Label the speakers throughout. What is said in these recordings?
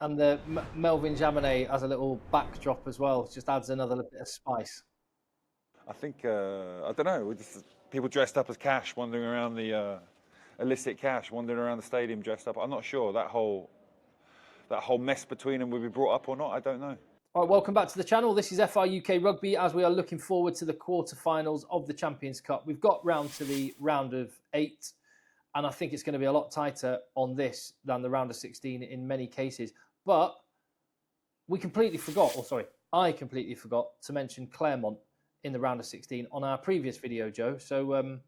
Speaker 1: And the Melvin Jaminet as a little backdrop as well just adds another bit of spice.
Speaker 2: I think, I don't know, people dressed up as cash, wandering around the illicit cash, wandering around the stadium dressed up. I'm not sure that whole mess between them will be brought up or not. I don't know.
Speaker 1: All right, welcome back to the channel. This is FI UK Rugby as we are looking forward to the quarterfinals of the Champions Cup. We've got round to the round of 8, and I think it's going to be a lot tighter on this than the round of 16 in many cases. But we completely forgot, I completely forgot to mention Clermont in the round of 16 on our previous video, Joe. So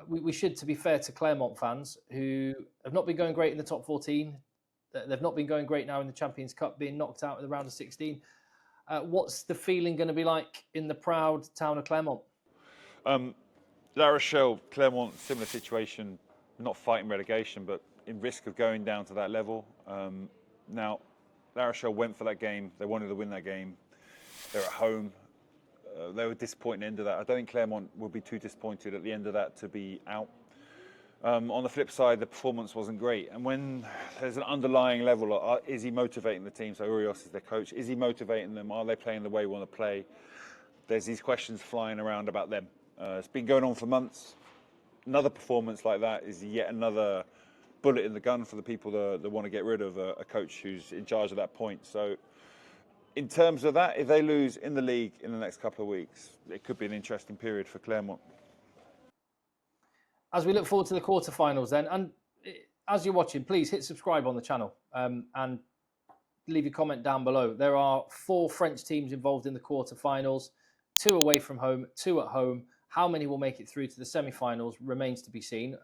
Speaker 1: we should, to be fair to Clermont fans who have not been going great in the top 14, they've not been going great now in the Champions Cup, being knocked out in the round of 16. What's the feeling going to be like in the proud town of Clermont?
Speaker 2: La Rochelle, Clermont, similar situation, not fighting relegation, but in risk of going down to that level. Now, La Rochelle went for that game. They wanted to win that game. They're at home. They were disappointed at the end of that. I don't think Clermont will be too disappointed at the end of that to be out. On the flip side, the performance wasn't great. And when there's an underlying level, is he motivating the team? So Urios is their coach. Is he motivating them? Are they playing the way we want to play? There's these questions flying around about them. It's been going on for months. Another performance like that is yet another bullet in the gun for the people that want to get rid of a coach who's in charge at that point. So in terms of that, if they lose in the league in the next couple of weeks, it could be an interesting period for Clermont.
Speaker 1: As we look forward to the quarterfinals then, and as you're watching, please hit subscribe on the channel and leave your comment down below. There are 4 French teams involved in the quarterfinals, 2 away from home, 2 at home. How many will make it through to the semi-finals remains to be seen.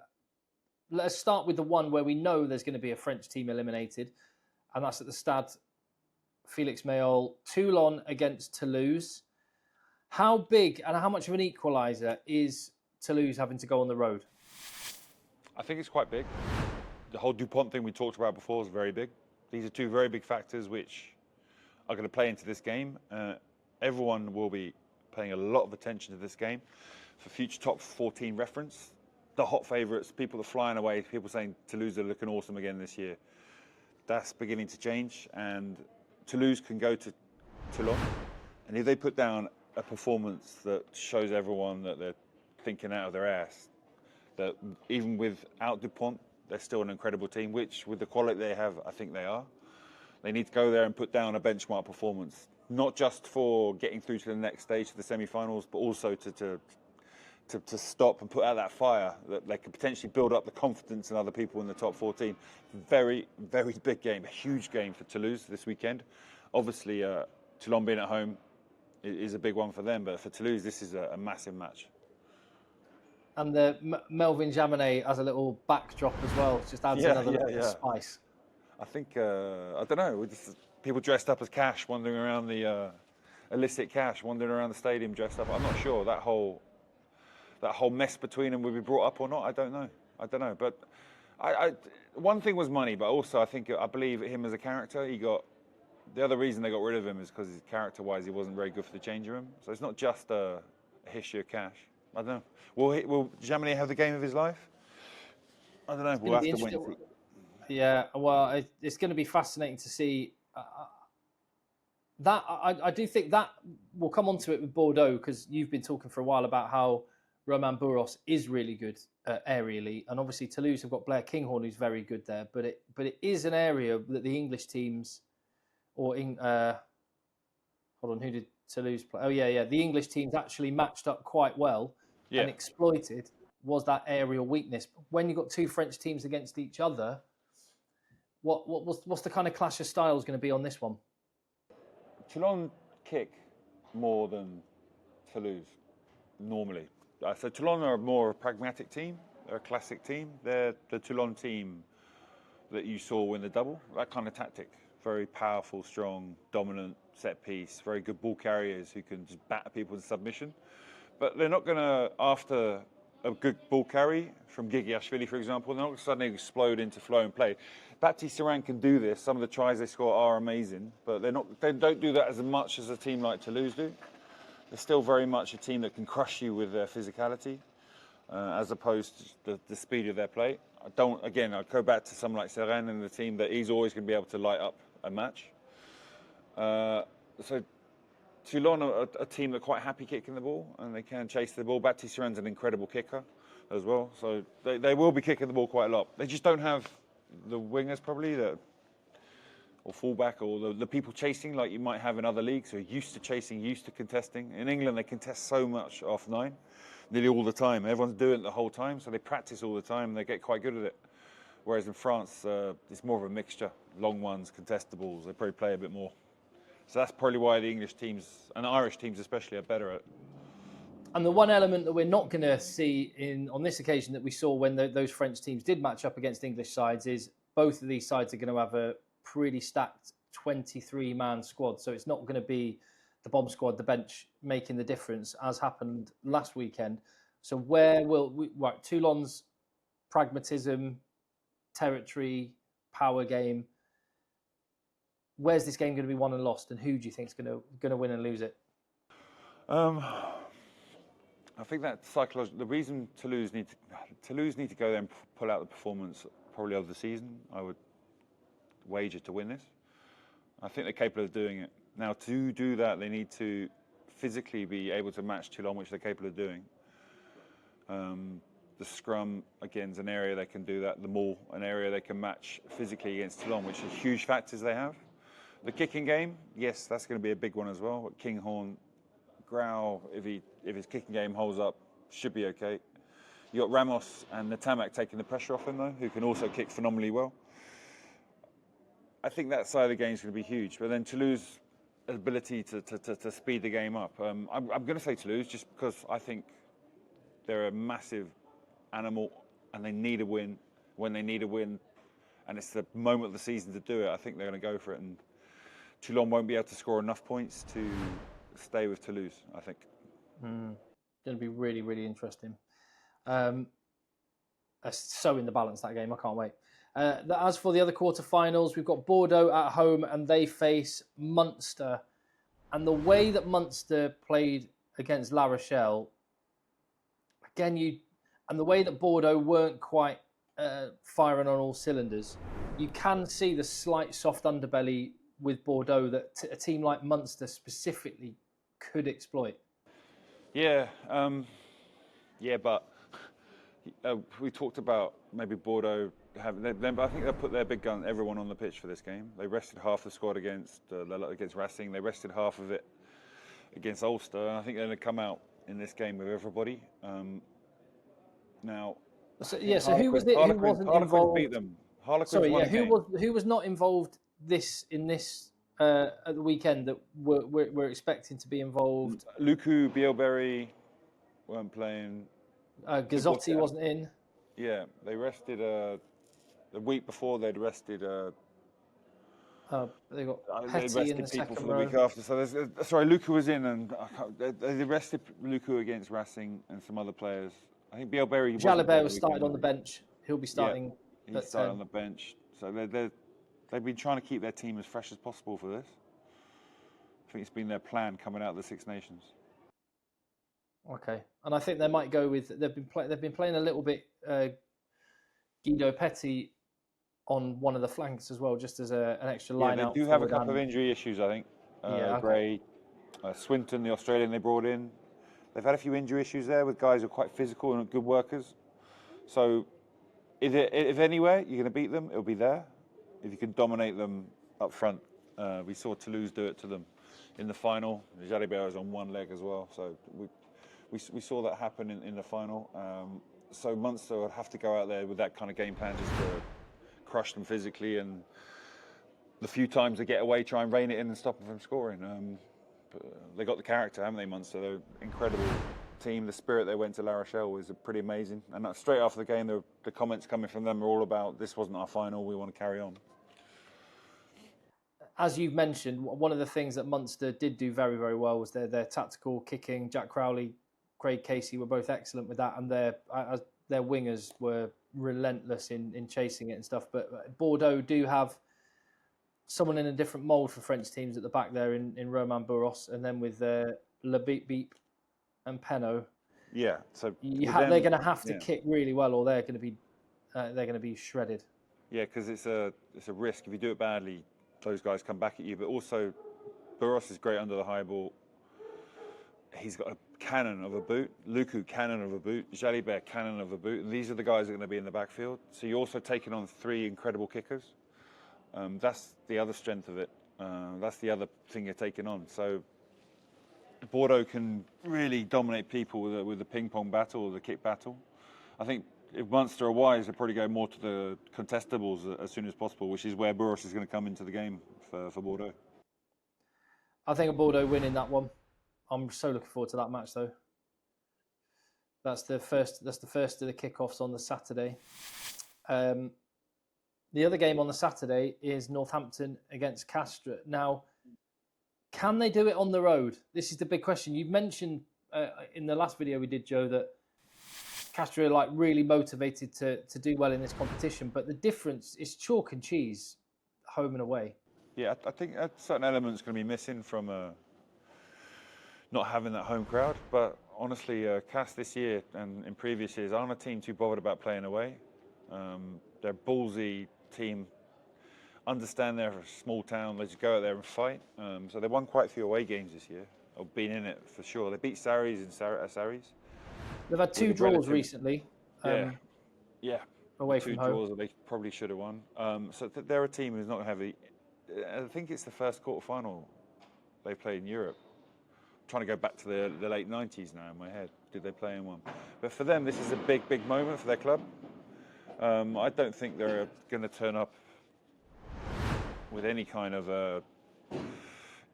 Speaker 1: Let's start with the one where we know there's going to be a French team eliminated, and that's at the Stade Félix Mayol, Toulon against Toulouse. How big and how much of an equaliser is Toulouse having to go on the road?
Speaker 2: I think it's quite big. The whole Dupont thing we talked about before is very big. These are 2 very big factors which are going to play into this game. Everyone will be paying a lot of attention to this game for future top 14 reference. The hot favourites, people are flying away, people saying Toulouse are looking awesome again this year. That's beginning to change, and Toulouse can go to Toulon, and if they put down a performance that shows everyone that they're thinking out of their ass, that even without Dupont, they're still an incredible team, which with the quality they have, I think they are. They need to go there and put down a benchmark performance, not just for getting through to the next stage, to the semi-finals, but also to stop and put out that fire that they could potentially build up the confidence in other people in the top 14. Very, very big game, a huge game for Toulouse this weekend. Obviously, Toulon being at home is a big one for them, but for Toulouse, this is a massive match.
Speaker 1: And the Melvin Jaminet as a little backdrop as well just adds another bit of spice.
Speaker 2: I think, I don't know, people dressed up as cash, wandering around the illicit cash, wandering around the stadium dressed up. I'm not sure that whole mess between them will be brought up or not. I don't know. But one thing was money, but also I believe him as a character. The other reason they got rid of him is because character-wise he wasn't very good for the changing room. So it's not just a history of cash. I don't know. Will Jaminet have the game of his life? I don't know. We'll have to wait and see.
Speaker 1: Yeah, well, it's going to be fascinating to see. That I do think that we'll come onto it with Bordeaux, because you've been talking for a while about how Romain Bourros is really good aerially, and obviously Toulouse have got Blair Kinghorn who's very good there. But it is an area that the English teams, hold on, who did Toulouse play? Oh yeah, the English teams actually matched up quite well and exploited was that aerial weakness. When you've got 2 French teams against each other, what's the kind of clash of styles going to be on this one?
Speaker 2: Toulon kick more than Toulouse normally. So Toulon are more a pragmatic team. They're a classic team. They're the Toulon team that you saw win the double. That kind of tactic. Very powerful, strong, dominant, set piece. Very good ball carriers who can just batter people into submission. But they're not going to, after a good ball carry from Gigiashvili, for example, they're not suddenly explode into flow and play. Baptiste Saran can do this. Some of the tries they score are amazing, but they don't do that as much as a team like Toulouse do. They're still very much a team that can crush you with their physicality, as opposed to the speed of their play. I go back to someone like Saran and the team that he's always going to be able to light up a match. So Toulon are a team that are quite happy kicking the ball, and they can chase the ball. Baptiste-Ren's an incredible kicker as well, so they will be kicking the ball quite a lot. They just don't have the wingers probably, or fullback, or the people chasing like you might have in other leagues who are used to chasing, used to contesting. In England, they contest so much off 9, nearly all the time. Everyone's doing it the whole time, so they practice all the time, and they get quite good at it. Whereas in France, it's more of a mixture. Long ones, contestables, they probably play a bit more. So that's probably why the English teams, and Irish teams especially, are better at it.
Speaker 1: And the one element that we're not going to see on this occasion that we saw when those French teams did match up against English sides is both of these sides are going to have a pretty stacked 23-man squad. So it's not going to be the bomb squad, the bench, making the difference, as happened last weekend. So Toulon's pragmatism, territory, power game, where's this game going to be won and lost, and who do you think is going to win and lose it?
Speaker 2: I think that psychological. The reason Toulouse need to go there and pull out the performance probably of the season, I would wager to win this. I think they're capable of doing it. Now, to do that, they need to physically be able to match Toulon, which they're capable of doing. The scrum, again, is an area they can do that. The maul, an area they can match physically against Toulon, which are huge factors they have. The kicking game, yes, that's going to be a big one as well. Kinghorn, Grau, if his kicking game holds up, should be okay. You got Ramos and Natamak taking the pressure off him, though, who can also kick phenomenally well. I think that side of the game is going to be huge. But then Toulouse's ability to speed the game up. I'm going to say Toulouse just because I think they're a massive animal and they need a win when they need a win. And it's the moment of the season to do it. I think they're going to go for it. And Toulon won't be able to score enough points to stay with Toulouse, I think.
Speaker 1: Going to be really, really interesting. So in the balance, that game. I can't wait. As for the other quarterfinals, we've got Bordeaux at home and they face Munster. And the way that Munster played against La Rochelle, again, and the way that Bordeaux weren't quite firing on all cylinders, you can see the slight soft underbelly with Bordeaux that a team like Munster specifically could exploit.
Speaker 2: Yeah, but we talked about maybe Bordeaux having them, but I think they'll put their big gun, everyone on the pitch for this game. They rested half the squad against Racing. They rested half of it against Ulster. And I think they're going to come out in this game with everybody. Now,
Speaker 1: so who was it? Who wasn't involved?
Speaker 2: Beat them.
Speaker 1: Who was not involved in this at the weekend that we're expecting to be involved?
Speaker 2: Luku, Bielberry weren't playing.
Speaker 1: Gazzotti wasn't in.
Speaker 2: Yeah, they rested the week before. They'd rested.
Speaker 1: They got Petty in the second
Speaker 2: for
Speaker 1: row.
Speaker 2: The week after. So Luku was in, and they rested Luku against Racing and some other players. I think Bielberry.
Speaker 1: Jalibert was started on the bench. He'll be starting.
Speaker 2: Yeah, he started on the bench. So they've been trying to keep their team as fresh as possible for this. I think it's been their plan coming out of the Six Nations.
Speaker 1: Okay, and I think they might go with they've been playing a little bit Guido Petty on one of the flanks as well, just as an extra line out.
Speaker 2: They do have a couple of injury issues, I think. Gray, Swinton, the Australian they brought in. They've had a few injury issues there with guys who are quite physical and good workers. So if anywhere you're going to beat them, it'll be there. If you can dominate them up front. We saw Toulouse do it to them in the final. Jalibert was on one leg as well. So we saw that happen in the final. So Munster would have to go out there with that kind of game plan just to crush them physically, and the few times they get away, try and rein it in and stop them from scoring. But they got the character, haven't they, Munster? They're an incredible team. The spirit they went to La Rochelle was pretty amazing. And straight after the game, the comments coming from them are all about, this wasn't our final, we want to carry on.
Speaker 1: As you've mentioned, one of the things that Munster did do very, very well was their tactical kicking. Jack Crowley, Craig Casey were both excellent with that, and their wingers were relentless in chasing it and stuff. But Bordeaux do have someone in a different mould for French teams at the back there in Romain Bourros, and then with Le Beep Beep and Penaud.
Speaker 2: Yeah, so
Speaker 1: they're going to have to kick really well, or they're going to be shredded.
Speaker 2: Yeah, because it's a risk if you do it badly. those guys come back at you. But also, Barros is great under the high ball. He's got a cannon of a boot. Luku, cannon of a boot. Jalibert, cannon of a boot. And these are the guys that are going to be in the backfield. So you're also taking on 3 incredible kickers. That's the other strength of it. That's the other thing you're taking on. So Bordeaux can really dominate people with the ping pong battle or the kick battle. I think if Munster are wise, they'll probably go more to the contestables as soon as possible, which is where Barros is going to come into the game for Bordeaux.
Speaker 1: I think a Bordeaux win in that one. I'm so looking forward to that match, though. That's the first of the kickoffs on the Saturday. The other game on the Saturday is Northampton against Castres. Now, can they do it on the road? This is the big question. You mentioned in the last video we did, Joe, that Castres are like really motivated to do well in this competition, but the difference is chalk and cheese, home and away.
Speaker 2: Yeah, I think a certain element's going to be missing from not having that home crowd. But honestly, Castres this year and in previous years aren't a team too bothered about playing away. They're a ballsy team. Understand they're a small town. They just go out there and fight. So they won quite a few away games this year, or been in it for sure. They beat Sarries in Sarries.
Speaker 1: They've had 2 draws recently.
Speaker 2: Yeah.
Speaker 1: Away
Speaker 2: 2
Speaker 1: from home.
Speaker 2: draws that they probably should have won. So they're a team who's not going to have I think it's the first quarterfinal they played in Europe. I'm trying to go back to the late 90s now in my head. Did they play in one? But for them, this is a big moment for their club. I don't think they're going to turn up with any kind of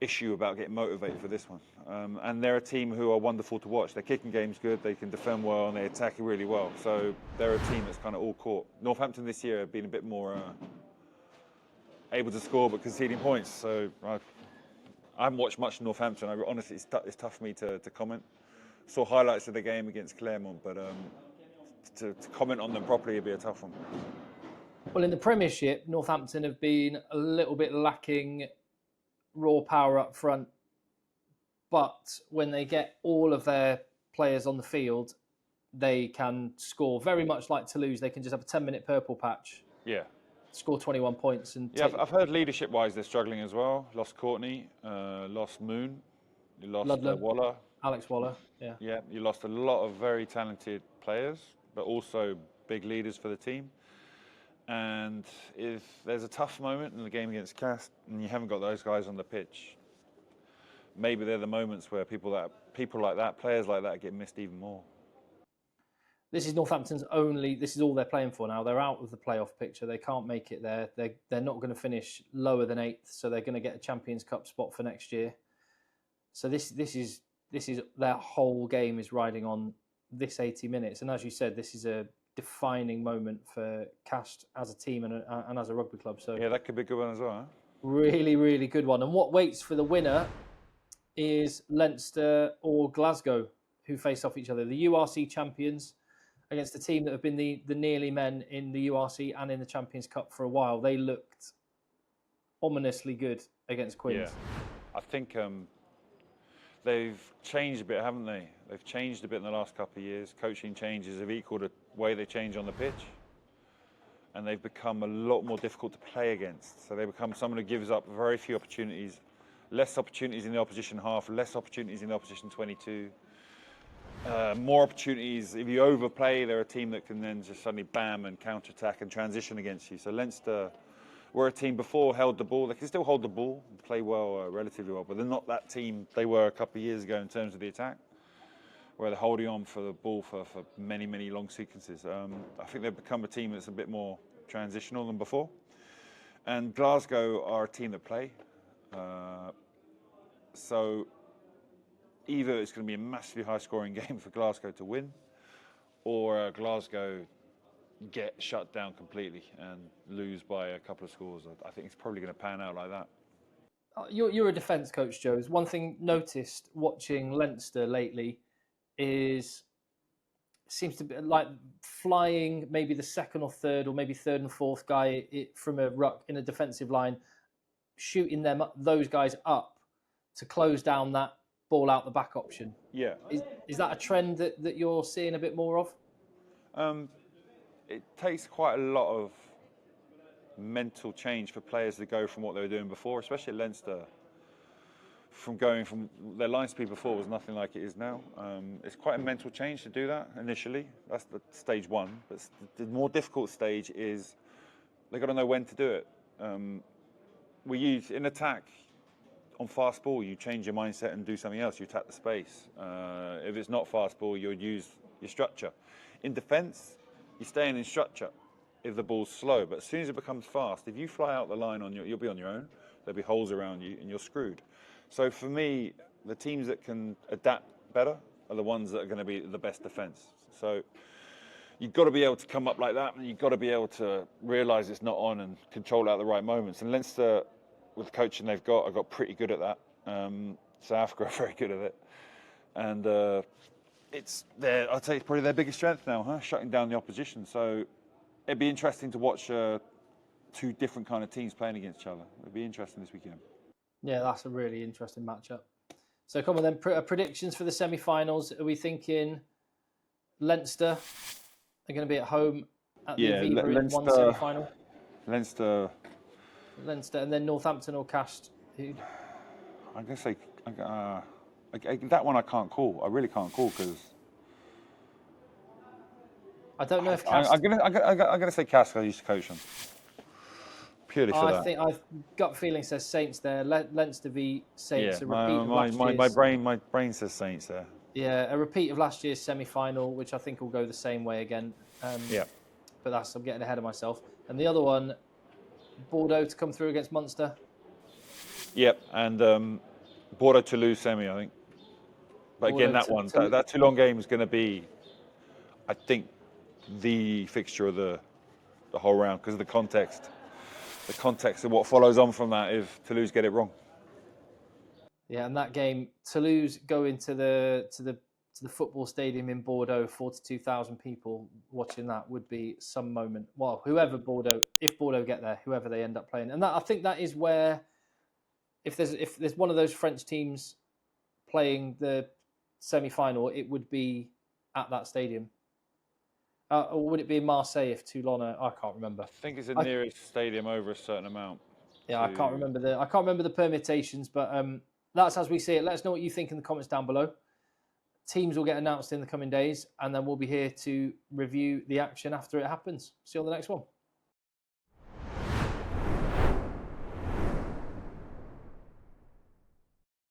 Speaker 2: issue about getting motivated for this one. And they're a team who are wonderful to watch. Their kicking game's good, they can defend well, and they attack really well. So they're a team that's kind of all caught. Northampton this year have been a bit more able to score but conceding points. So I haven't watched much of Northampton. Honestly, it's tough for me to comment. Saw highlights of the game against Clermont, but to comment on them properly would be a tough one.
Speaker 1: Well, in the Premiership, Northampton have been a little bit lacking raw power up front, but when they get all of their players on the field, they can score. Very much like Toulouse, they can just have a 10-minute purple patch.
Speaker 2: Yeah.
Speaker 1: Score 21 points. And
Speaker 2: yeah, I've heard leadership-wise they're struggling as well. Lost Courtney, lost Moon, you lost Waller.
Speaker 1: Alex Waller, yeah.
Speaker 2: Yeah, you lost a lot of very talented players, but also big leaders for the team. And if there's a tough moment in the game against Castres and you haven't got those guys on the pitch, maybe they're the moments where people like that, players like that, get missed even more.
Speaker 1: This is Northampton's this is all they're playing for now. They're out of the playoff picture. They can't make it there. They're not going to finish lower than 8th, so they're going to get a Champions Cup spot for next year. So this is their whole game is riding on this 80 minutes. And as you said, this is a defining moment for Castres as a team and as a rugby club. So
Speaker 2: yeah, that could be a good one as well. Huh?
Speaker 1: Really, really good one. And what waits for the winner is Leinster or Glasgow, who face off each other. The URC champions against the team that have been the nearly men in the URC and in the Champions Cup for a while. They looked ominously good against Quins.
Speaker 2: Yeah, I think they've changed a bit, haven't they? They've changed a bit in the last couple of years. Coaching changes have equalled the way they change on the pitch. And they've become a lot more difficult to play against. So they become someone who gives up very few opportunities, less opportunities in the opposition half, less opportunities in the opposition 22. More opportunities. If you overplay, they're a team that can then just suddenly bam and counter-attack and transition against you. So Leinster were a team before held the ball. They can still hold the ball, play well, relatively well, but they're not that team they were a couple of years ago in terms of the attack, where they're holding on for the ball for many, many long sequences. I think they've become a team that's a bit more transitional than before. And Glasgow are a team that play. So either it's going to be a massively high-scoring game for Glasgow to win, or Glasgow get shut down completely and lose by a couple of scores. I think it's probably going to pan out like that.
Speaker 1: You're a defence coach, Joe. One thing noticed watching Leinster lately seems to be like flying maybe the second or third or maybe third and fourth guy from a ruck in a defensive line, shooting those guys up to close down that ball out the back option.
Speaker 2: Yeah.
Speaker 1: Is that a trend that you're seeing a bit more of?
Speaker 2: It takes quite a lot of mental change for players to go from what they were doing before, especially at Leinster. From going from their line speed before was nothing like it is now. It's quite a mental change to do that initially. That's the stage one. But the more difficult stage is they've got to know when to do it. We use in attack on fast ball, you change your mindset and do something else. You attack the space. If it's not fast ball, you would use your structure. In defence, you're staying in structure if the ball's slow. But as soon as it becomes fast, if you fly out the line you'll be on your own. There'll be holes around you and you're screwed. So for me, the teams that can adapt better are the ones that are going to be the best defence. So you've got to be able to come up like that, and you've got to be able to realise it's not on and control it at the right moments. And Leinster, with the coaching they've got, are got pretty good at that. South Africa are very good at it. And I'd say it's probably their biggest strength now, shutting down the opposition. So it'd be interesting to watch two different kind of teams playing against each other. It'd be interesting this weekend.
Speaker 1: Yeah, that's a really interesting matchup. So come on then, predictions for the semi-finals. Are we thinking Leinster are going to be at home at the Aviva in one semi-final?
Speaker 2: Leinster,
Speaker 1: and then Northampton or Castres?
Speaker 2: I'm going to say that one I can't call. I really can't call because
Speaker 1: I don't know if Castres...
Speaker 2: I'm going to say Castres. I used to coach them. Purely for that.
Speaker 1: I think I've got feeling says Saints there. Leinster v Saints.
Speaker 2: Yeah,
Speaker 1: a repeat of last year's,
Speaker 2: my brain says Saints there.
Speaker 1: Yeah, a repeat of last year's semi-final, which I think will go the same way again.
Speaker 2: Yeah.
Speaker 1: But I'm getting ahead of myself. And the other one, Bordeaux to come through against Munster.
Speaker 2: Yep, and Bordeaux Toulouse semi, I think. But again, that Toulon game is going to be, I think, the fixture of the whole round because of the context. The context of what follows on from that if Toulouse get it wrong.
Speaker 1: Yeah, and that game, Toulouse go into the football stadium in Bordeaux, 42,000 people watching that would be some moment. Well, if Bordeaux get there, whoever they end up playing, and I think that is where, if there's one of those French teams playing the semi-final, it would be at that stadium. Or would it be in Marseille if Toulon? I can't remember.
Speaker 2: I think it's the nearest stadium over a certain amount.
Speaker 1: Yeah, I can't remember the permutations, but that's as we see it. Let us know what you think in the comments down below. Teams will get announced in the coming days, and then we'll be here to review the action after it happens. See you on the next one.